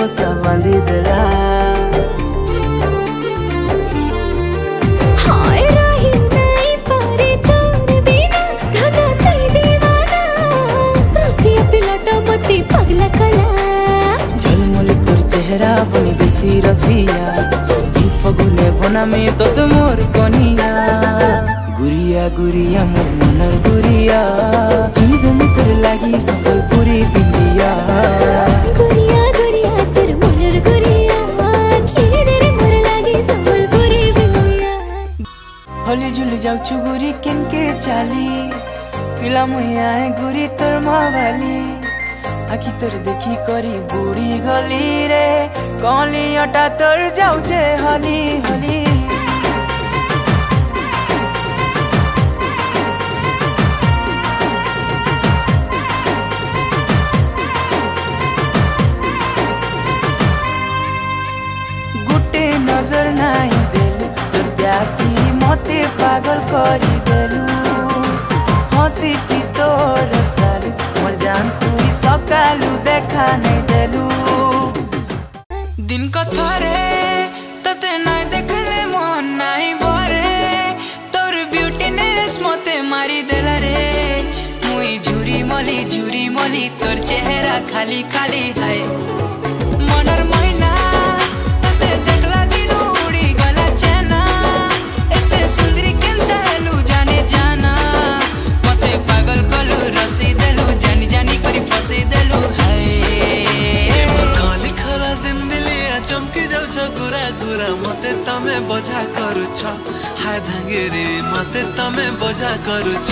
नशा बांधी देला। झलमल तोर चेहरा बनी बेसी रसिया, फगुने बना में तो मोर कनिया। गुरिया गुरिया मोर मनर गुरिया, दिन तोर लागी संबलपुरी बिंदिया। गुरिया गुरिया तोर मनर गुरिया, मोर लागी संबलपुरी बिंदिया। होली झुली जाऊछु गुरी किनके चाली, पिला मुहिया है गुरी तोर मावाली। आखि तोर देखी करी बुढ़ी गली रे, कली अटा तोर जाऊचे हली हली। गुटे नजर नहीं देलु तोर प्याती मते पागल करी देलु। हसी थी तोर सालू मोर जान तू सकालू देखा नहीं देलू। दिन को थोरे तते नहीं देखले मन नहीं भरे, तोर ब्यूटीनेस मते मारी देला रे। मुई झुरी मली तोर चेहरा खाली खाली है। मनर मैना तते देखला दिन उड़ी गला चेना, एते सुंदरी केनता हेलू जाने जाना। मते पागल कलू रसी देलू, जानी जानी करी फसे देलू। चमकी जाऊछ गुरा गुरा, मते तमे बजा करूछ। हाय धांगेरे मते तमे बजा करूछ।